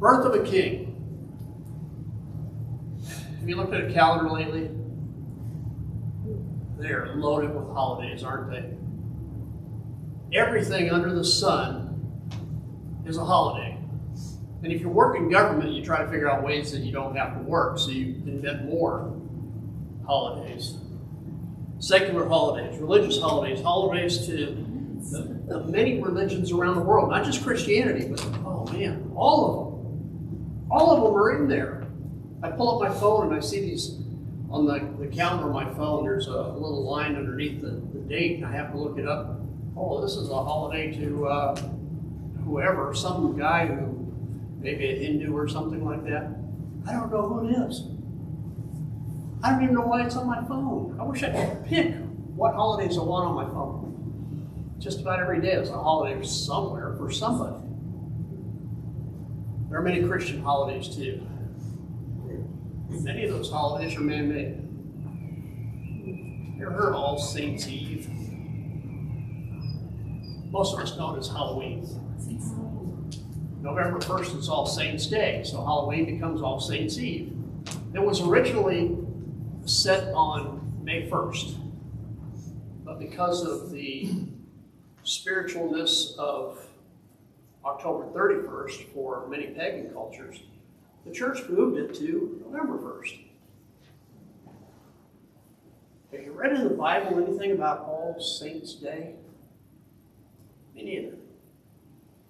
Birth of a king. Have you looked at a calendar lately? They're loaded with holidays, aren't they? Everything under the sun is a holiday. And if you work in government, you try to figure out ways that you don't have to work, so you invent more holidays. Secular holidays, religious holidays, holidays to the many religions around the world, not just Christianity, but oh man, all of them. All of them are in there. I pull up my phone and I see these on the calendar of my phone. There's a little line underneath the date, and I have to look it up. Oh, this is a holiday to whoever, some guy who maybe a Hindu or something like that. I don't know who it is. I don't even know why it's on my phone. I wish I could pick what holidays I want on my phone. Just about every day is a holiday somewhere for somebody. There are many Christian holidays too. Many of those holidays are man-made. You ever heard of All Saints' Eve? Most of us know it as Halloween. November 1st is All Saints' Day, so Halloween becomes All Saints' Eve. It was originally set on May 1st, but because of the spiritualness of October 31st for many pagan cultures, the church moved it to November 1st. Have you read in the Bible anything about All Saints' Day? Me neither.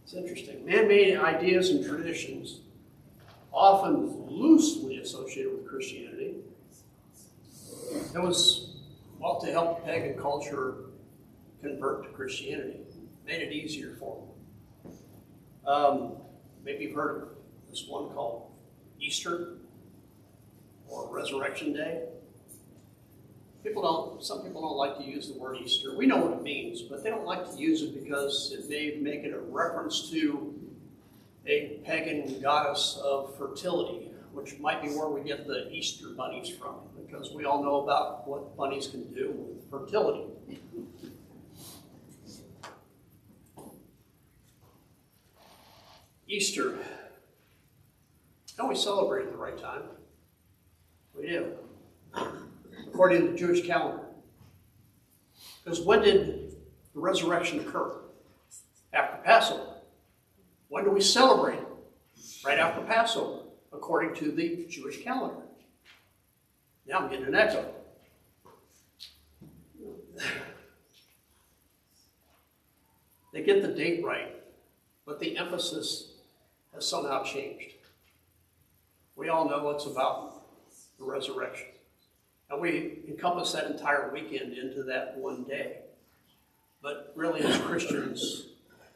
It's interesting. Man-made ideas and traditions, often loosely associated with Christianity. It was, well, to help the pagan culture convert to Christianity. Made it easier for them. Maybe you've heard of this one called Easter or Resurrection Day. Some people don't like to use the word Easter. We know what it means, but they don't like to use it because it may make it a reference to a pagan goddess of fertility, which might be where we get the Easter bunnies from, because we all know about what bunnies can do with fertility. Easter. Don't we celebrate at the right time? We do. According to the Jewish calendar. Because when did the resurrection occur? After Passover. When do we celebrate it? Right after Passover, according to the Jewish calendar. Now I'm getting an echo. They get the date right, but the emphasis has somehow changed. We all know it's about the resurrection. And we encompass that entire weekend into that one day. But really, as Christians,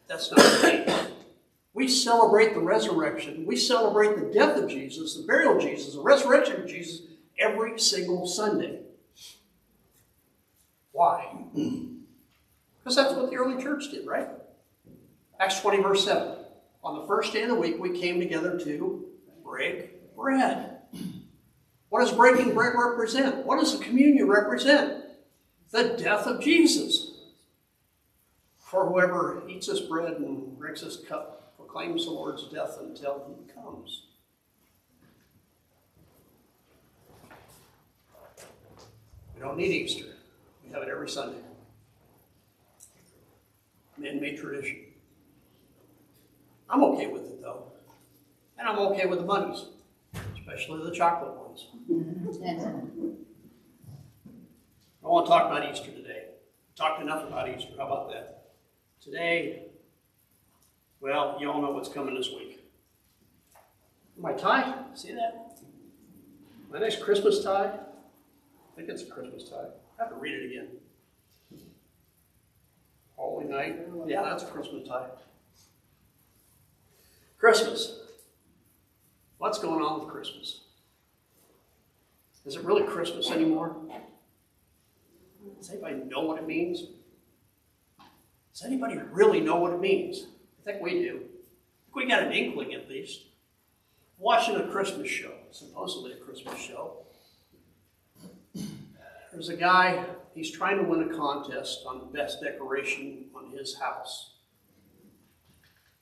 that's not the case. We celebrate the resurrection. We celebrate the death of Jesus, the burial of Jesus, the resurrection of Jesus every single Sunday. Why? Because that's what the early church did, right? Acts 20, verse 7. On the first day of the week, we came together to break bread. What does breaking bread represent? What does the communion represent? The death of Jesus. For whoever eats this bread and drinks this cup proclaims the Lord's death until he comes. We don't need Easter. We have it every Sunday. Man-made tradition. I'm okay with it, though. And I'm okay with the bunnies, especially the chocolate ones. I want to talk about Easter today. Talked enough about Easter. How about that? Today, well, you all know what's coming this week. My tie, see that? My nice Christmas tie. I think it's a Christmas tie. I have to read it again. Holy Night. Yeah, that's a Christmas tie. Christmas. What's going on with Christmas? Is it really Christmas anymore? Does anybody know what it means? Does anybody really know what it means? I think we do. I think we got an inkling at least. Watching a Christmas show, supposedly a Christmas show. There's a guy, he's trying to win a contest on the best decoration on his house.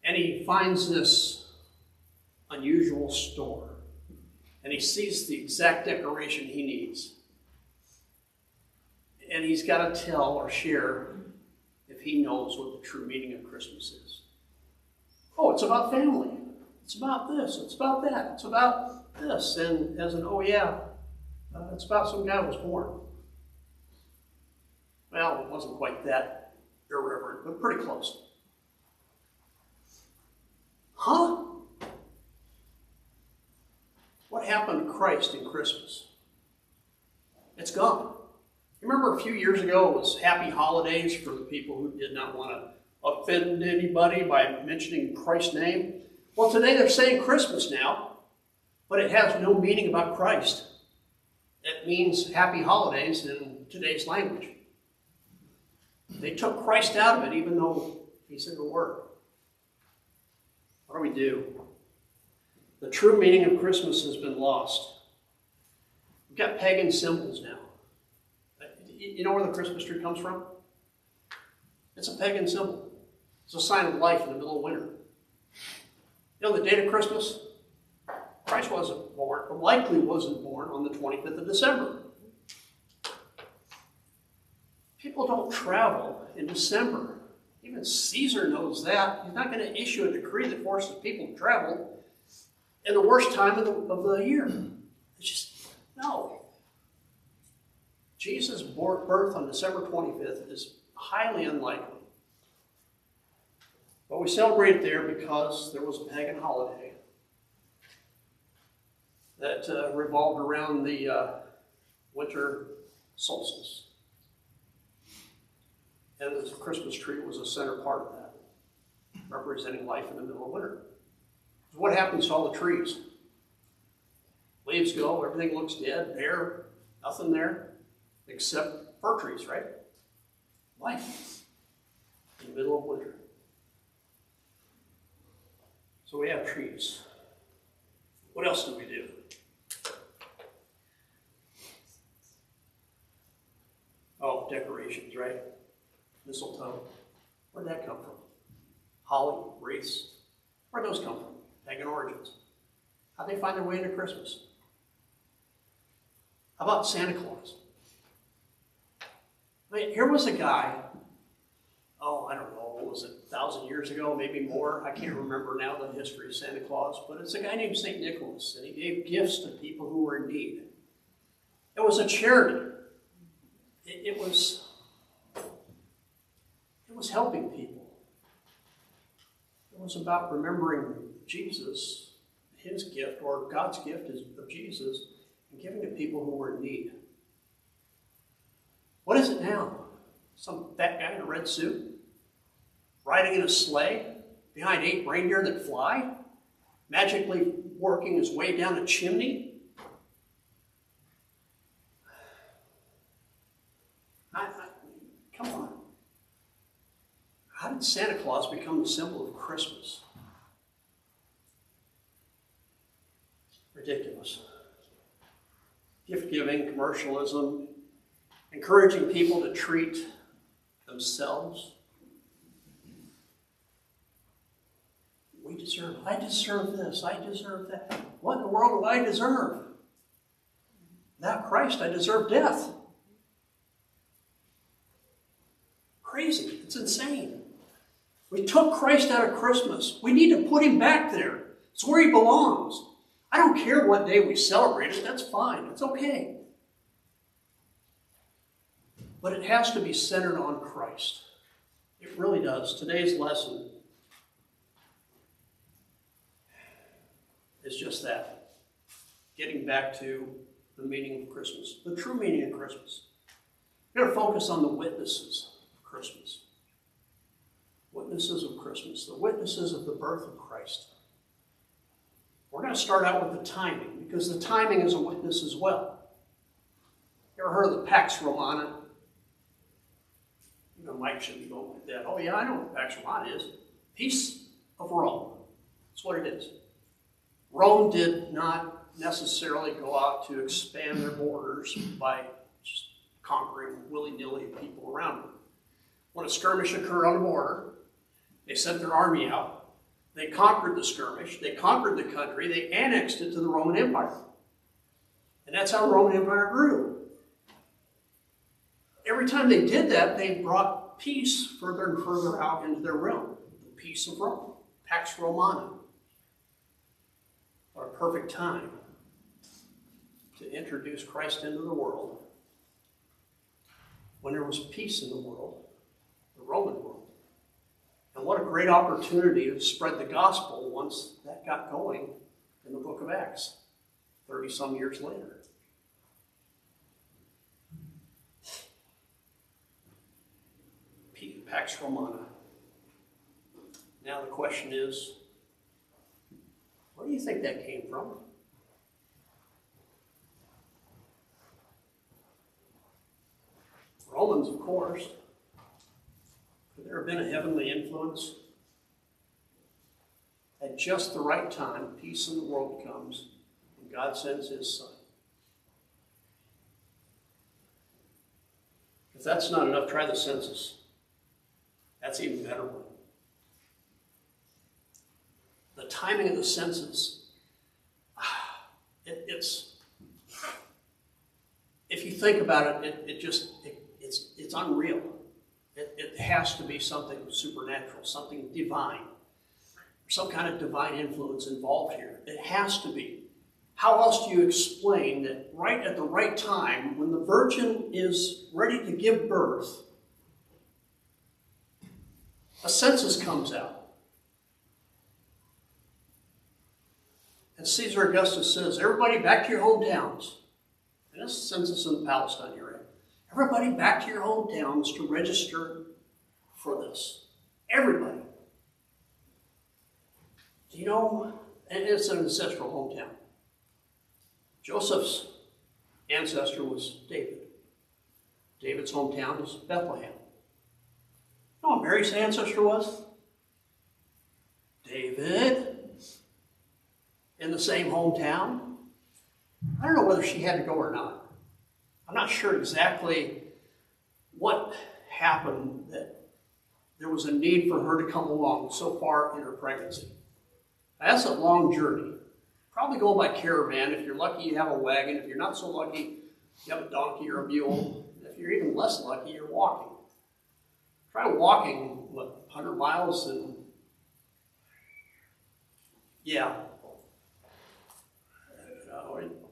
And he finds this unusual store, and he sees the exact decoration he needs. And he's got to tell or share if he knows what the true meaning of Christmas is. Oh, it's about family. It's about this. It's about that. It's about this. And as an, oh yeah, it's about some guy who was born. Well, it wasn't quite that irreverent, but pretty close. Huh? What happened to Christ in Christmas? It's gone. You remember a few years ago it was happy holidays for the people who did not want to offend anybody by mentioning Christ's name? Well, today they're saying Christmas now, but it has no meaning about Christ. It means happy holidays in today's language. They took Christ out of it even though he said the word. What do we do? The true meaning of Christmas has been lost. We've got pagan symbols now. You know where the Christmas tree comes from? It's a pagan symbol. It's a sign of life in the middle of winter. You know the date of Christmas? Christ wasn't born, or likely wasn't born on the 25th of December. People don't travel in December. Even Caesar knows that. He's not going to issue a decree that forces people to travel in the worst time of the year. It's just, no. Jesus' birth on December 25th is highly unlikely. But we celebrate it there because there was a pagan holiday that revolved around the winter solstice. And the Christmas tree was a center part of that, representing life in the middle of winter. So what happens to all the trees? Leaves go, everything looks dead, bare, nothing there, except fir trees, right? Life in the middle of winter. So we have trees. What else do we do? Oh, decorations, right? Mistletoe. Where'd that come from? Holly, wreaths. Where'd those come from? Pagan origins. How'd they find their way into Christmas? How about Santa Claus? I mean, here was a guy, I don't know, what was it, 1,000 years ago, maybe more? I can't remember now the history of Santa Claus, but it's a guy named St. Nicholas, and he gave gifts to people who were in need. It was a charity. It was helping people. It was about remembering Jesus, his gift, or God's gift of Jesus, and giving to people who were in need. What is it now? Some fat guy in a red suit, riding in a sleigh, behind 8 reindeer that fly, magically working his way down a chimney? Come on. How did Santa Claus become the symbol of Christmas? Ridiculous. Gift giving, commercialism, encouraging people to treat themselves. I deserve this, I deserve that. What in the world do I deserve? Without Christ, I deserve death. Crazy, it's insane. We took Christ out of Christmas. We need to put him back there. It's where he belongs. I don't care what day we celebrate it, that's fine, it's okay. But it has to be centered on Christ. It really does. Today's lesson is just that. Getting back to the meaning of Christmas, the true meaning of Christmas. We're going to focus on the witnesses of Christmas. Witnesses of Christmas, the witnesses of the birth of Christ. We're going to start out with the timing, because the timing is a witness as well. You ever heard of the Pax Romana? You know, Mike should be going with that. Oh yeah, I know what Pax Romana is. Peace of Rome. That's what it is. Rome did not necessarily go out to expand their borders by just conquering willy-nilly people around them. When a skirmish occurred on the border, they sent their army out. They conquered the skirmish. They conquered the country. They annexed it to the Roman Empire. And that's how the Roman Empire grew. Every time they did that, they brought peace further and further out into their realm. The peace of Rome. Pax Romana. What a perfect time to introduce Christ into the world when there was peace in the world, the Roman world. And what a great opportunity to spread the gospel once that got going in the book of Acts, 30-some years later. Pax Romana. Now the question is, where do you think that came from? Romans, of course. Could there have been a heavenly influence? At just the right time, peace in the world comes, and God sends his Son. If that's not enough, try the census. That's an even better one. The timing of the census, it's if you think about it, it's unreal. It has to be something supernatural, something divine, some kind of divine influence involved here. It has to be. How else do you explain that right at the right time, when the virgin is ready to give birth, a census comes out? And Caesar Augustus says, everybody back to your hometowns. And this census in the Palestine area. Everybody back to your hometowns to register for this. Everybody. Do you know, and it's an ancestral hometown. Joseph's ancestor was David. David's hometown is Bethlehem. You know what Mary's ancestor was? David. In the same hometown. I don't know whether she had to go or not. I'm not sure exactly what happened that there was a need for her to come along so far in her pregnancy. That's a long journey. Probably go by caravan. If you're lucky, you have a wagon. If you're not so lucky, you have a donkey or a mule. If you're even less lucky, you're walking. Try walking, 100 miles and yeah.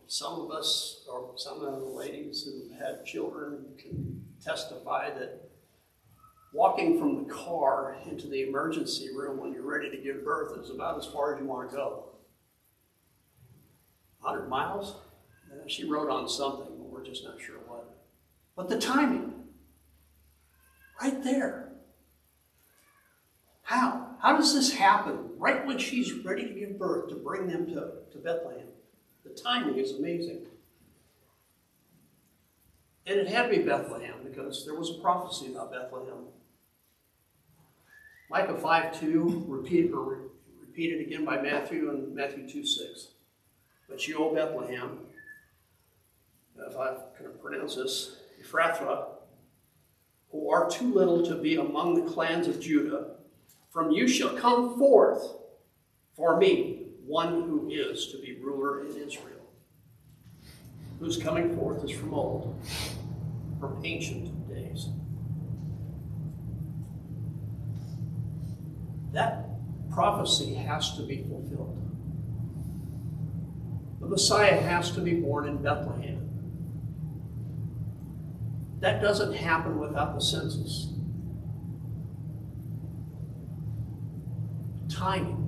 Some of us, or some of the ladies who had children can testify that walking from the car into the emergency room when you're ready to give birth is about as far as you want to go. 100 miles? She wrote on something, but we're just not sure what. But the timing, right there. How? How does this happen right when she's ready to give birth to bring them to Bethlehem? The timing is amazing. And it had to be Bethlehem because there was a prophecy about Bethlehem. Micah 5:2, repeated again by Matthew and Matthew 2:6. But you, O Bethlehem, if I can pronounce this, Ephrathah, who are too little to be among the clans of Judah, from you shall come forth for me one who is to be ruler in Israel, whose coming forth is from old, from ancient days. That prophecy has to be fulfilled. The Messiah has to be born in Bethlehem. That doesn't happen without the census. Timing.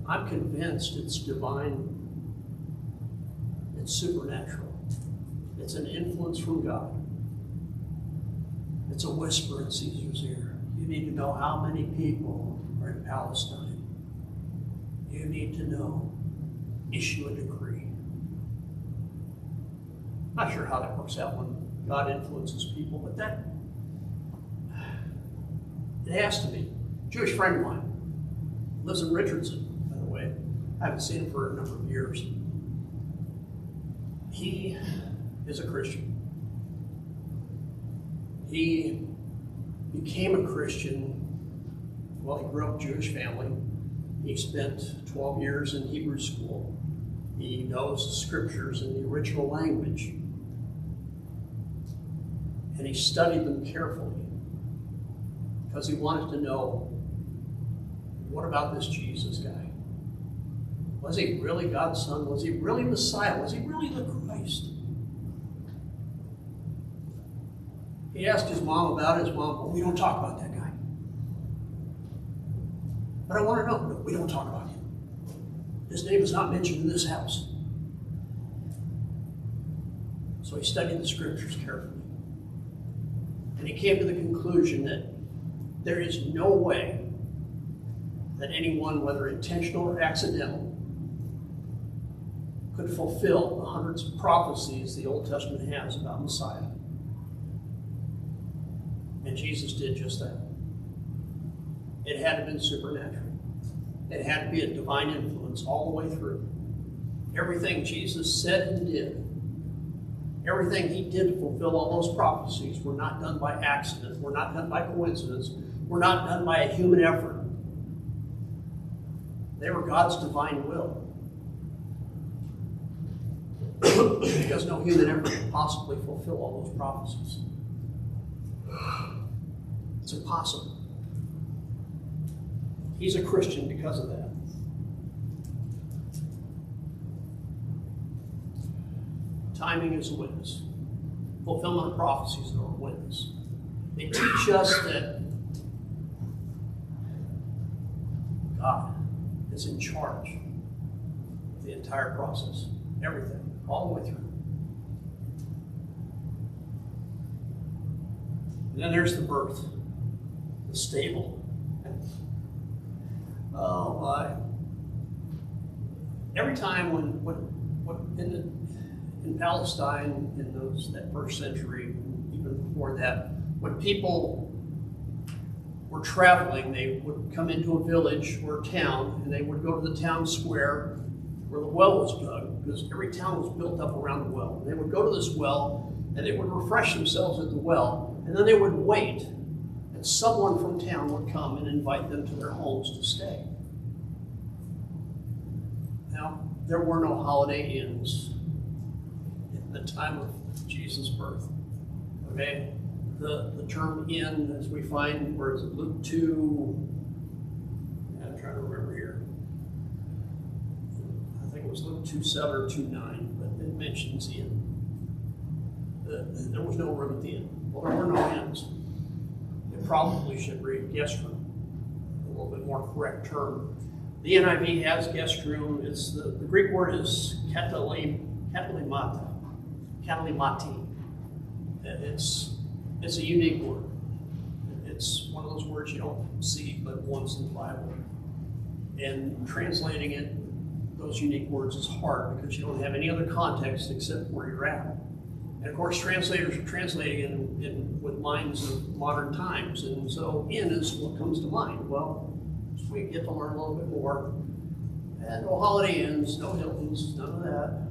I'm convinced it's divine. It's supernatural. It's an influence from God. It's a whisper in Caesar's ear. You need to know how many people are in Palestine. You need to know. Issue a decree. Not sure how that works out when God influences people, but that, it has to be. Jewish friend of mine lives in Richardson, by the way. I haven't seen him for a number of years. He is a Christian. He became a Christian Well, he grew up Jewish family. He spent 12 years in Hebrew school. He knows the scriptures in the original language. And he studied them carefully because he wanted to know, what about this Jesus guy? Was he really God's son? Was he really Messiah? Was he really the Christ? He asked his mom about it. His mom, "Oh, we don't talk about that guy." But I want to know, no, we don't talk about him. His name is not mentioned in this house. So he studied the scriptures carefully. And he came to the conclusion that there is no way that anyone, whether intentional or accidental, could fulfill the hundreds of prophecies the Old Testament has about Messiah. And Jesus did just that. It had to have been supernatural. It had to be a divine influence all the way through. Everything Jesus said and did, everything he did to fulfill all those prophecies were not done by accident, were not done by coincidence, were not done by a human effort. They were God's divine will. Because no human effort could possibly fulfill all those prophecies. It's impossible. He's a Christian because of that. Timing is a witness. Fulfillment of prophecies are a witness. They teach us that God is in charge of the entire process. Everything, all the way through. And then there's the birth, the stable. Oh my! Every time when in Palestine in that first century, even before that, when people were traveling, they would come into a village or a town, and they would go to the town square where the well was dug, because every town was built up around the well. And they would go to this well, and they would refresh themselves at the well, and then they would wait, and someone from town would come and invite them to their homes to stay. Now, there were no Holiday Inns at the time of Jesus' birth. Okay? The term inn, as we find, where is it, Luke 2, I'm trying to remember here. I think it was Luke 2:7 or 2:9, but it mentions inn. There was no room at the inn. Well, there were no inns. It probably should read guest room, a little bit more correct term. The NIV has guest room. It's the Greek word is katalimati. It's a unique word. It's one of those words you don't see but once in the Bible. And translating it, those unique words, is hard because you don't have any other context except where you're at. And of course, translators are translating in with minds of modern times. And so inn is what comes to mind. Well, we get to learn a little bit more. And no Holiday Inns, no Hiltons, none of that.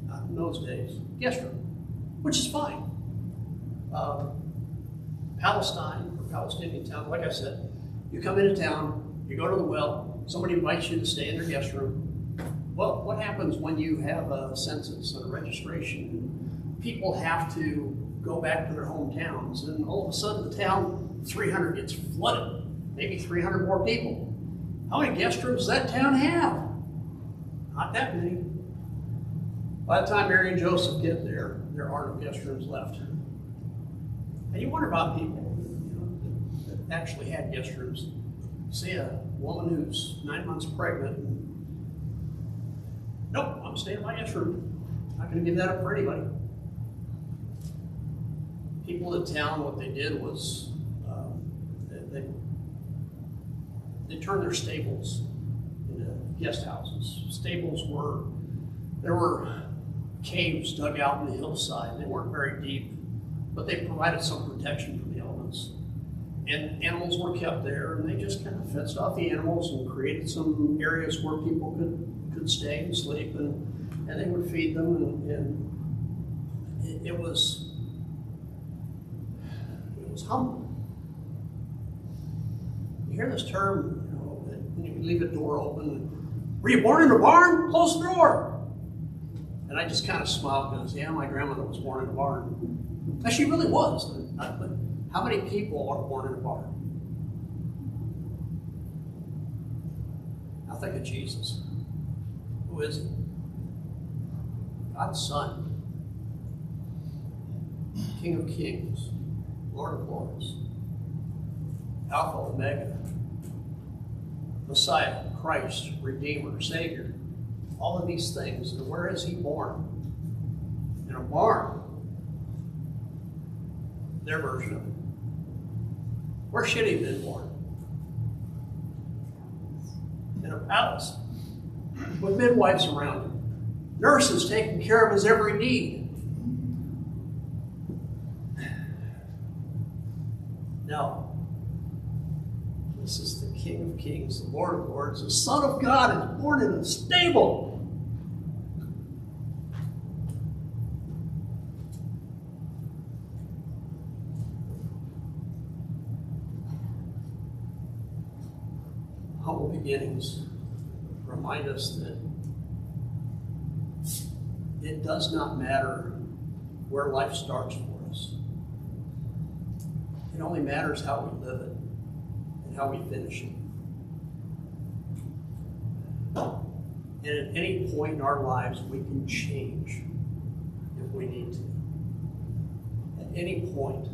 Not in those days. Guest room, which is fine. Palestine, or Palestinian town, like I said, you come into town, you go to the well, somebody invites you to stay in their guest room. Well, what happens when you have a census and a registration? People have to go back to their hometowns, and all of a sudden the town, 300 gets flooded, maybe 300 more people. How many guest rooms does that town have? Not that many. By the time Mary and Joseph get there are no guest rooms left. And you wonder about people, that actually had guest rooms. See a woman who's 9 months pregnant, and, nope, I'm staying in my guest room. Not going to give that up for anybody. People in town, what they did was they turned their stables into guest houses. There were caves dug out in the hillside. They weren't very deep, but they provided some protection from the elements. And animals were kept there, and they just kind of fenced off the animals and created some areas where people could stay and sleep, and they would feed them, and it was humbling. You hear this term, when you leave a door open, were you born in a barn? Close the door. And I just kind of smiled because, yeah, my grandmother was born in a barn. And she really was. But how many people are born in a barn? Now think of Jesus. Who is he? God's Son. King of Kings. Lord of Lords. Alpha, Omega. Messiah, Christ, Redeemer, Savior. All of these things. And where is he born? In a barn. Their version of it. Where should he have been born? In a palace. With midwives around him. Nurses taking care of his every need. No. This is the King of Kings, the Lord of Lords, the Son of God, and born in a stable. Humble beginnings remind us that it does not matter where life starts for us. It only matters how we live it and how we finish it. And at any point in our lives, we can change if we need to. At any point.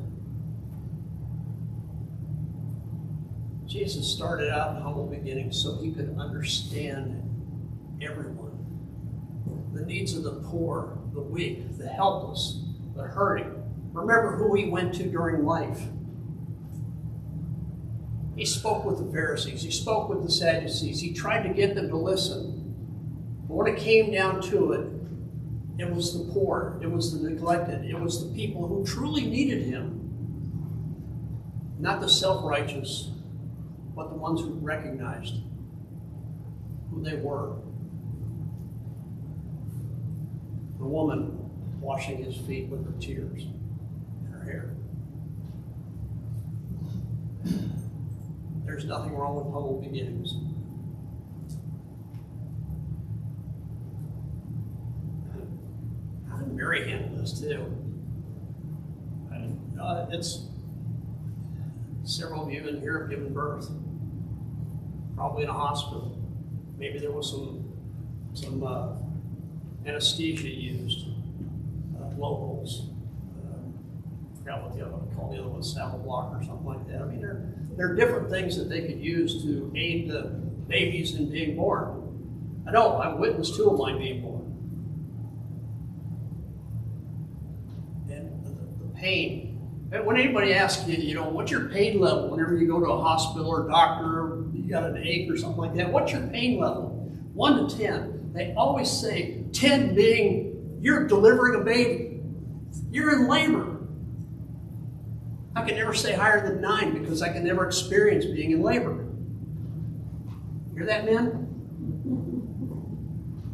Jesus started out in humble beginnings so he could understand everyone. The needs of the poor, the weak, the helpless, the hurting. Remember who he went to during life. He spoke with the Pharisees. He spoke with the Sadducees. He tried to get them to listen. But when it came down to it, it was the poor. It was the neglected. It was the people who truly needed him. Not the self-righteous, but the ones who recognized who they were. The woman washing his feet with her tears and her hair. There's nothing wrong with humble beginnings. How did Mary handle this too? It's several of you in here have given birth, probably in a hospital. Maybe there was some anesthesia used, locals. I forgot what the other one called. The other one, saddle block or something like that. I mean, there are different things that they could use to aid the babies in being born. I know, I've witnessed two of mine being born. And the pain. When anybody asks you, what's your pain level whenever you go to a hospital or doctor, you got an ache or something like that, what's your pain level? 1 to 10. They always say 10 being you're delivering a baby. You're in labor. I can never say higher than 9 because I can never experience being in labor. Hear that, men?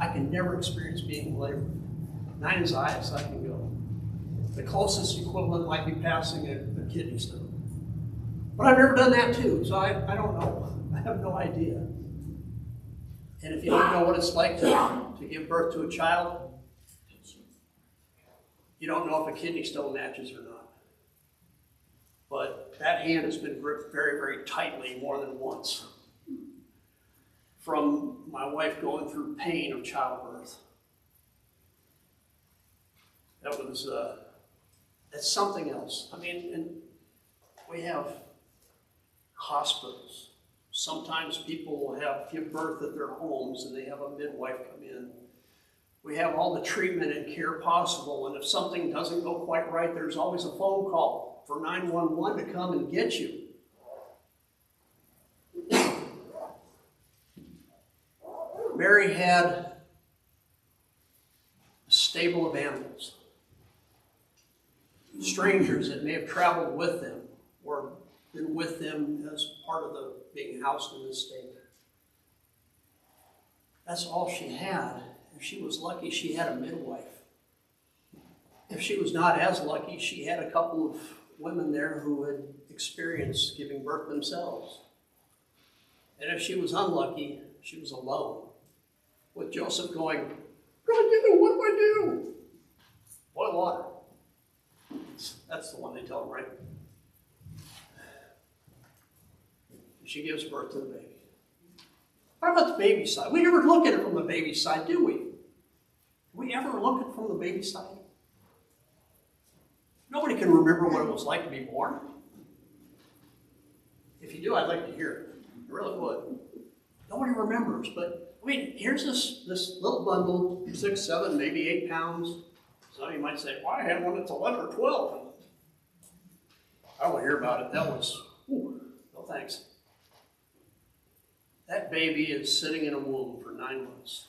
I can never experience being in labor. 9 is the highest I can go. The closest equivalent might be passing a kidney stone. But I've never done that too, so I don't know. I have no idea. And if you don't know what it's like to give birth to a child, you don't know if a kidney stone matches or not. But that hand has been gripped very, very tightly more than once from my wife going through pain of childbirth. That's something else. I mean, and we have hospitals. Sometimes people will give birth at their homes and they have a midwife come in. We have all the treatment and care possible, and if something doesn't go quite right, there's always a phone call for 911 to come and get you. Mary had a stable of animals. Strangers that may have traveled with them or been with them as part of the being housed in this state. That's all she had. If she was lucky, she had a midwife. If she was not as lucky, she had a couple of women there who had experienced giving birth themselves. And if she was unlucky, she was alone, with Joseph going, "What do I do? What do I do?" Boil water. That's the one they tell him, right? She gives birth to the baby. What about the baby side? We never look at it from the baby side, do we? Do we ever look at it from the baby side? Nobody can remember what it was like to be born. If you do, I'd like to hear it. I really would. Nobody remembers, but I mean, here's this little bundle, 6, 7, maybe 8 pounds. Some of you might say, "Well, I had one that's 11 or 12. I don't want to hear about it. That was, no thanks. That baby is sitting in a womb for 9 months.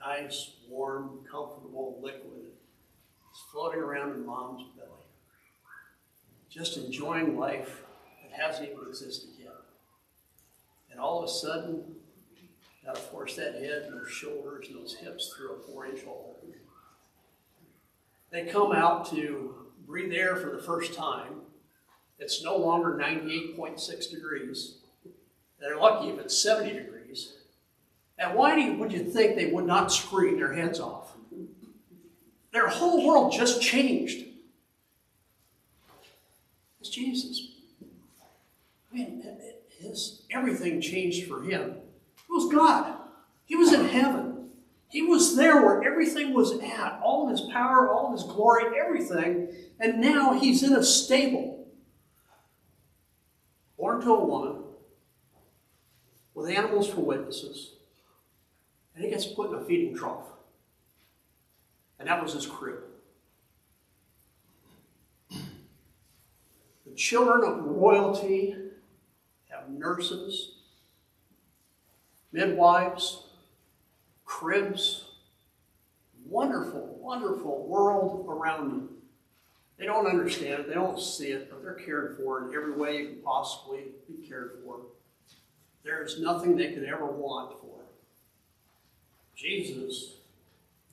Nice, warm, comfortable liquid. It's floating around in mom's belly. Just enjoying life that hasn't even existed yet. And all of a sudden, gotta force that head and those shoulders and those hips through a 4-inch hole. They come out to breathe air for the first time. It's no longer 98.6 degrees. They're lucky if it's 70 degrees. And why would you think they would not scream their heads off? Their whole world just changed. It's Jesus. I mean, everything changed for him. It was God. He was in heaven. He was there where everything was at. All of his power, all of his glory, everything. And now he's in a stable. Born to a woman. With animals for witnesses. And he gets put in a feeding trough. And that was his crib. The children of royalty have nurses, midwives, cribs, wonderful, wonderful world around them. They don't understand it, they don't see it, but they're cared for in every way you can possibly be cared for. There is nothing they could ever want for. Jesus,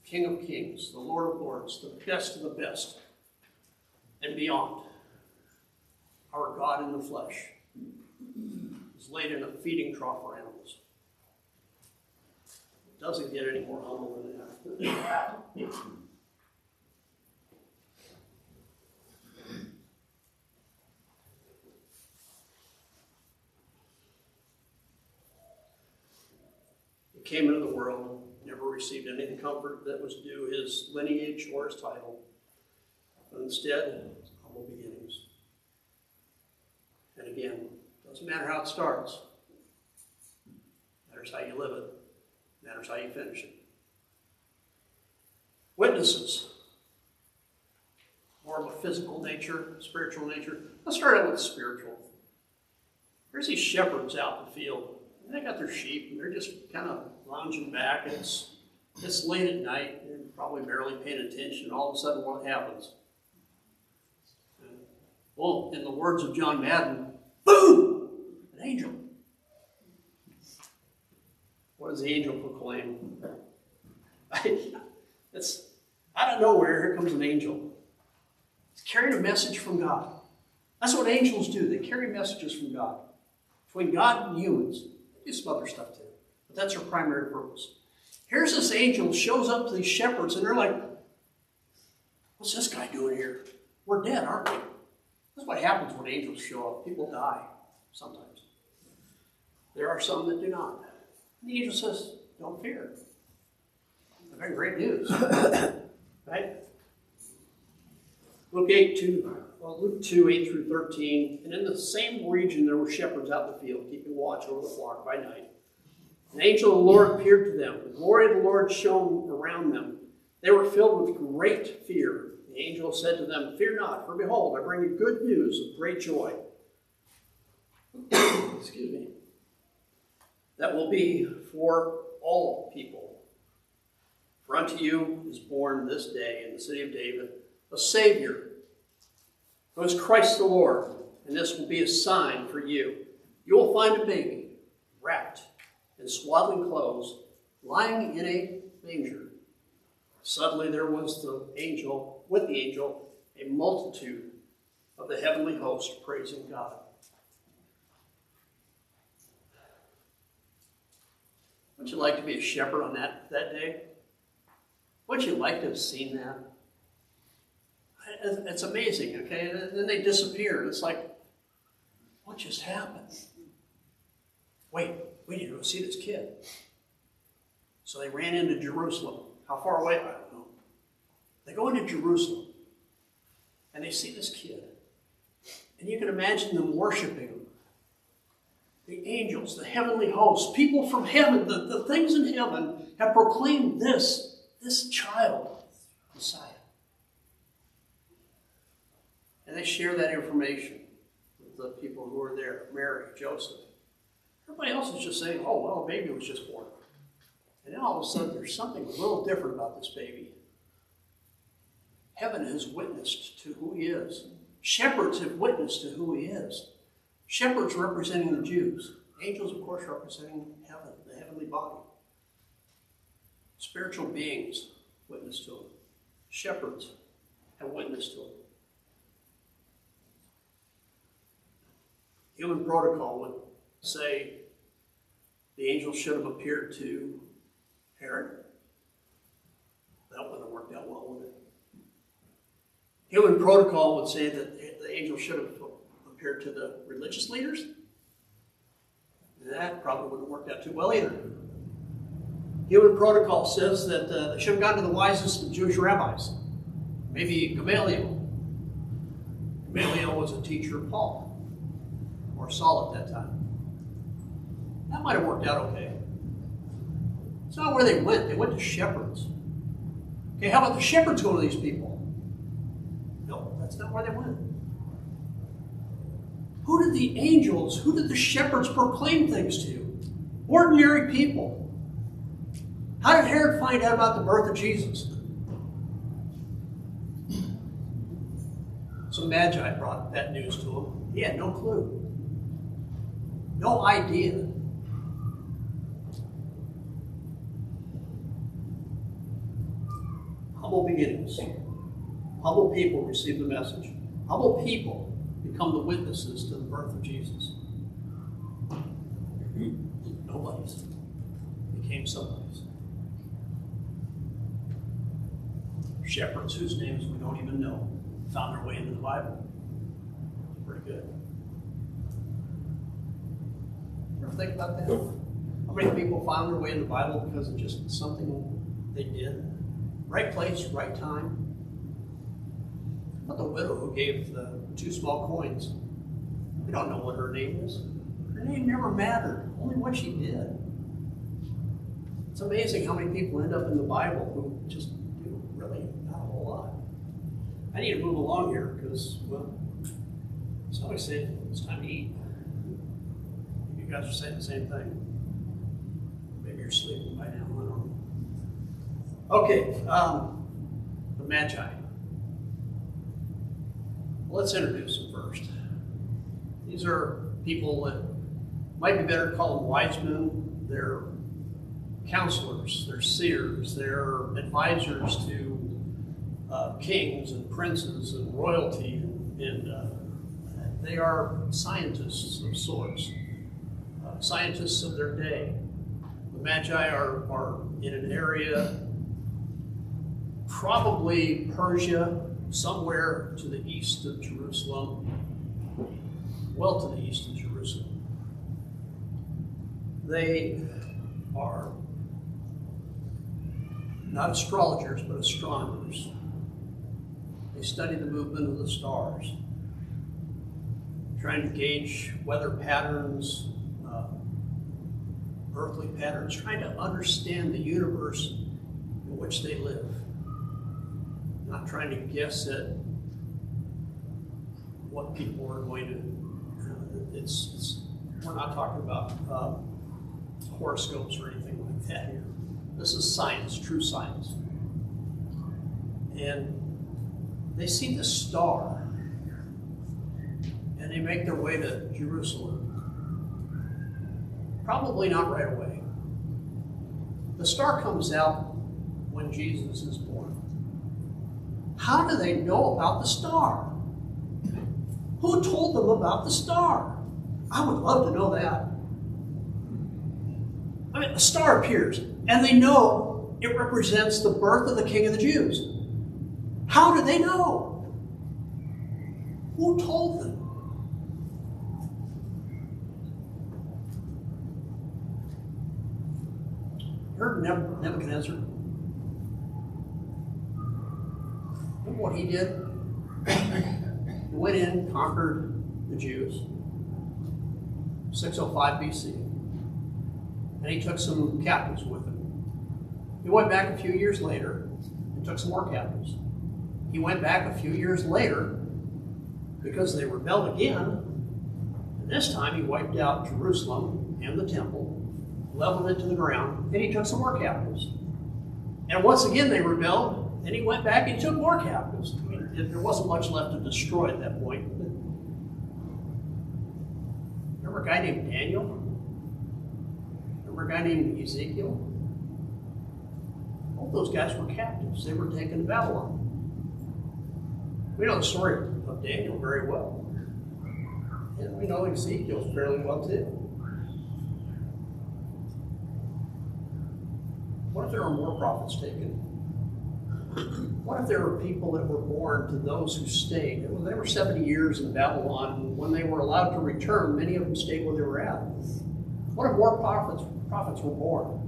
King of Kings, the Lord of Lords, the best of the best, and beyond. Our God in the flesh is laid in a feeding trough for animals. It doesn't get any more humble than that. He came into the world, never received any comfort that was due his lineage or his title, but instead, humble beginnings. And again, doesn't matter how it starts. Matters how you live it. Matters how you finish it. Witnesses. More of a physical nature, spiritual nature. Let's start out with spiritual. There's these shepherds out in the field. And they got their sheep, and they're just kind of lounging back. It's late at night. They're probably barely paying attention. All of a sudden, what happens? Well, in the words of John Madden, boom! An angel. What does the angel proclaim? It's out of nowhere, here comes an angel. He's carrying a message from God. That's what angels do. They carry messages from God. Between God and humans. They do some other stuff too. But that's their primary purpose. Here's this angel, shows up to these shepherds, and they're like, "What's this guy doing here? We're dead, aren't we?" That's what happens when angels show up. People die sometimes. There are some that do not. And the angel says, "Don't fear. I've got great news." Right? Luke 2, 8 through 13. And in the same region there were shepherds out in the field, keeping watch over the flock by night. An angel of the Lord appeared to them. The glory of the Lord shone around them. They were filled with great fear. The angel said to them, "Fear not, for behold, I bring you good news of great joy." Excuse me. That will be for all people. For unto you is born this day in the city of David a Savior, who is Christ the Lord. And this will be a sign for you. You will find a baby wrapped in swaddling clothes, lying in a manger. Suddenly there was with the angel, a multitude of the heavenly host praising God. Wouldn't you like to be a shepherd on that day? Wouldn't you like to have seen that? It's amazing, okay? And then they disappear. It's like, what just happened? Wait, we need to go see this kid. So they ran into Jerusalem. How far away? I don't know. They go into Jerusalem, and they see this kid. And you can imagine them worshiping him. The angels, the heavenly hosts, people from heaven, the things in heaven have proclaimed this child, Messiah. And they share that information with the people who are there, Mary, Joseph. Everybody else is just saying, oh, well, a baby was just born. And then all of a sudden, there's something a little different about this baby. Heaven has witnessed to who he is. Shepherds have witnessed to who he is. Shepherds representing the Jews. Angels, of course, representing heaven, the heavenly body. Spiritual beings witness to him. Shepherds have witnessed to him. Human protocol would say the angel should have appeared to Herod. That wouldn't have worked out well, would it? Human protocol would say that the angel should have appeared to the religious leaders. That probably wouldn't have worked out too well either. Human protocol says that they should have gone to the wisest of Jewish rabbis. Maybe Gamaliel. Gamaliel was a teacher of Paul, or Saul at that time. That might have worked out okay. It's not where they went. They went to shepherds. Okay, how about the shepherds go to these people? No, that's not where they went. Who did the angels, who did the shepherds proclaim things to? Ordinary people. How did Herod find out about the birth of Jesus? Some magi brought that news to him. He had no clue. No idea. Humble beginnings. Humble people receive the message. Humble people become the witnesses to the birth of Jesus. Nobody's became somebody's. Shepherds whose names we don't even know found their way into the Bible. Pretty good. You ever think about that? How many people found their way in the Bible because of just something they did? Right place, right time. How about the widow who gave the 2 small coins? We don't know what her name is. Her name never mattered, only what she did. It's amazing how many people end up in the Bible who just do really not a whole lot. I need to move along here because, well, somebody said it's time to eat. You guys are saying the same thing. Maybe you're sleeping by now, I don't know. Okay, the Magi. Let's introduce them first. These are people that might be better to call them wise men. They're counselors, they're seers, they're advisors to kings and princes and royalty, and they are scientists of sorts, scientists of their day. The Magi are in an area, probably Persia, somewhere to the east of Jerusalem, well to the east of Jerusalem. They are not astrologers, but astronomers. They study the movement of the stars, trying to gauge weather patterns, earthly patterns, trying to understand the universe in which they live. Not trying to guess at what people are going to, we're not talking about horoscopes or anything like that here. This is science, true science. And they see the star, and they make their way to Jerusalem. Probably not right away. The star comes out when Jesus is born. How do they know about the star? Who told them about the star? I would love to know that. I mean, a star appears, and they know it represents the birth of the King of the Jews. How did they know? Who told them? You heard Nebuchadnezzar? Remember what he did? He went in, conquered the Jews, 605 BC, and he took some captives with him. He went back a few years later and took some more captives. He went back a few years later because they rebelled again, and this time he wiped out Jerusalem and the temple, leveled it to the ground, and he took some more captives. And once again they rebelled, and he went back and took more captives. I mean, there wasn't much left to destroy at that point. Remember a guy named Daniel? Remember a guy named Ezekiel? All those guys were captives. They were taken to Babylon. We know the story of Daniel very well. And we know Ezekiel fairly well too. What if there were more prophets taken? What if there were people that were born to those who stayed? They were 70 years in Babylon. When they were allowed to return, many of them stayed where they were at. What if more prophets were born?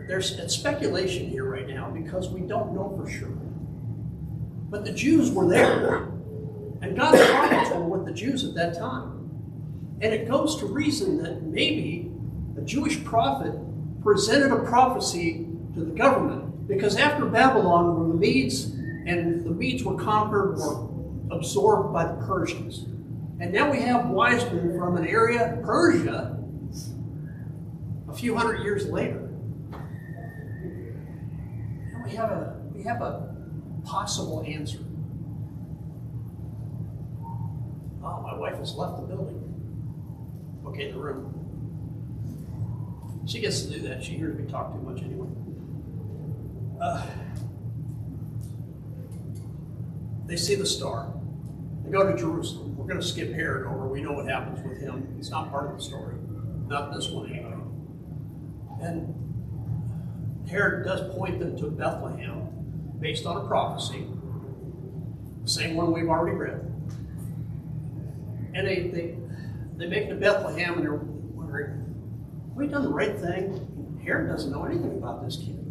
There's speculation here right now because we don't know for sure. But the Jews were there. And God's prophets were with the Jews at that time. And it goes to reason that maybe a Jewish prophet presented a prophecy to the government, because after Babylon were the Medes, and the Medes were conquered or absorbed by the Persians. And now we have wise men from an area, Persia, a few hundred years later. And we have a possible answer. Oh, my wife has left the building. Okay, the room. She gets to do that. She hears me talk too much anyway. They see the star. They go to Jerusalem. We're going to skip Herod over. We know what happens with him. He's not part of the story. Not this one anyway. And Herod does point them to Bethlehem based on a prophecy. The same one we've already read. And they make it to Bethlehem and they're wondering, have we done the right thing? Herod doesn't know anything about this kid.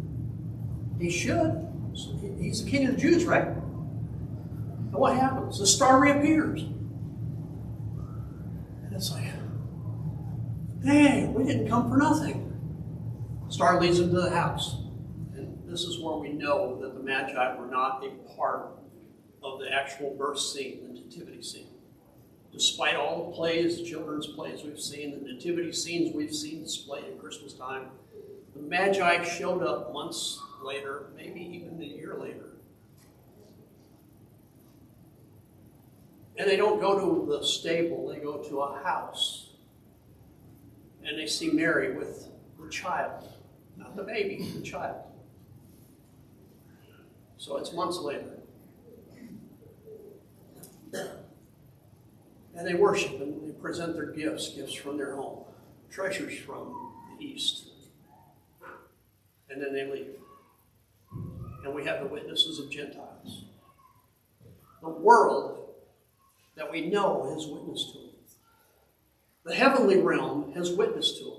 He should. He's the king of the Jews, right? And what happens? The star reappears. And it's like, dang, we didn't come for nothing. Star leads them to the house. And this is where we know that the Magi were not a part of the actual birth scene, the nativity scene. Despite all the plays, children's plays we've seen, the nativity scenes we've seen displayed at Christmas time, the Magi showed up months later, maybe even a year later. And they don't go to the stable, they go to a house. And they see Mary with the child. Not the baby, the child. So it's months later. And they worship and they present their gifts from their home, treasures from the east. And then they leave. And we have the witnesses of Gentiles. The world that we know has witnessed to them. The heavenly realm has witnessed to them.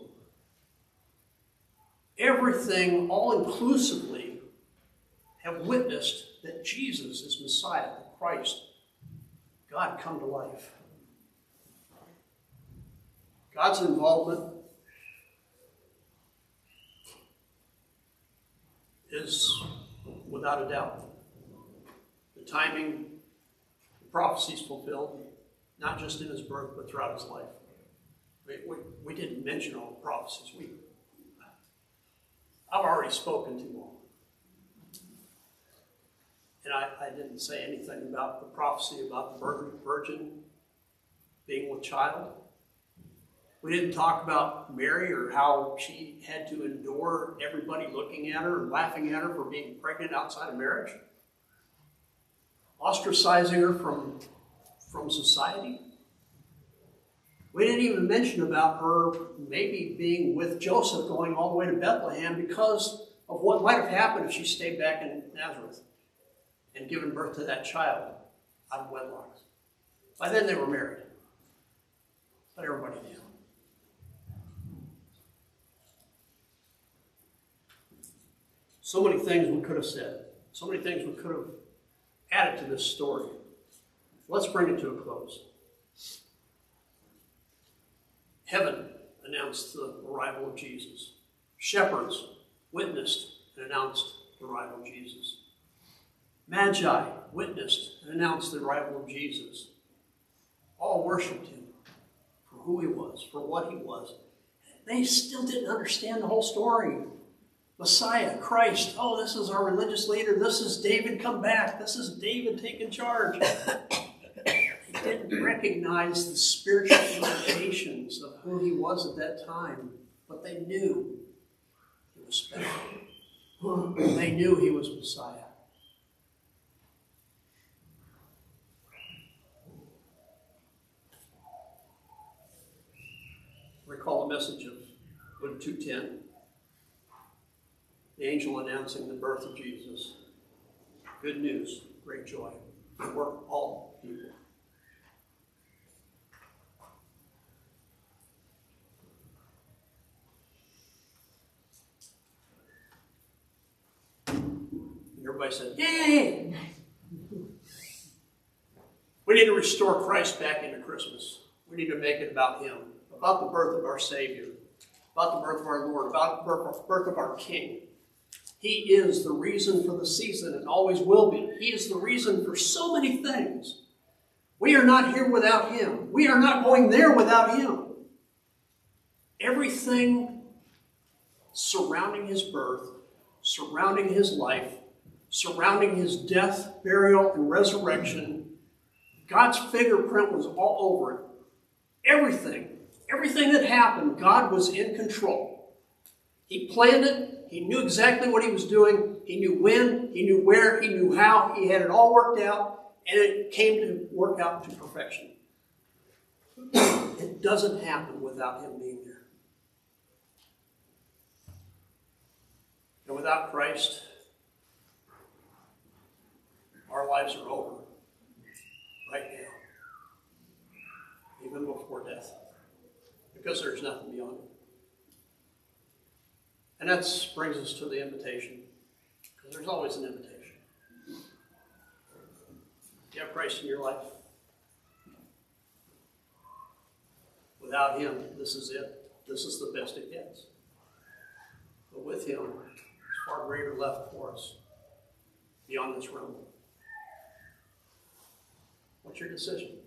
Everything, all inclusively, have witnessed that Jesus is Messiah, the Christ, God come to life. God's involvement is without a doubt. The timing, the prophecies fulfilled, not just in his birth, but throughout his life. We didn't mention all the prophecies. I've already spoken too long. And I didn't say anything about the prophecy about the virgin being with child. We didn't talk about Mary or how she had to endure everybody looking at her and laughing at her for being pregnant outside of marriage. Ostracizing her from society. We didn't even mention about her maybe being with Joseph going all the way to Bethlehem because of what might have happened if she stayed back in Nazareth and given birth to that child out of wedlock. By then they were married. But everybody knew. So many things we could have said. So many things we could have added to this story. Let's bring it to a close. Heaven announced the arrival of Jesus. Shepherds witnessed and announced the arrival of Jesus. Magi witnessed and announced the arrival of Jesus. All worshipped him for who he was, for what he was. They still didn't understand the whole story. Messiah, Christ, oh, this is our religious leader. This is David come back. This is David taking charge. They didn't recognize the spiritual implications of who he was at that time, but they knew he was special. They knew he was Messiah. Recall the message of Luke 2:10. The angel announcing the birth of Jesus. Good news, great joy for all people. And everybody said, yay! We need to restore Christ back into Christmas. We need to make it about him, about the birth of our Savior, about the birth of our Lord, about the birth of our King. He is the reason for the season and always will be. He is the reason for so many things. We are not here without him. We are not going there without him. Everything surrounding his birth, surrounding his life, surrounding his death, burial, and resurrection, God's fingerprint was all over it. Everything that happened, God was in control. He planned it. He knew exactly what he was doing. He knew when, he knew where, he knew how. He had it all worked out, and it came to work out to perfection. It doesn't happen without him being there. And without Christ, our lives are over right now, even before death, because there's nothing beyond it. And that brings us to the invitation, because there's always an invitation. Do you have Christ in your life? Without him, this is it. This is the best it gets. But with him, there's far greater left for us beyond this realm. What's your decision?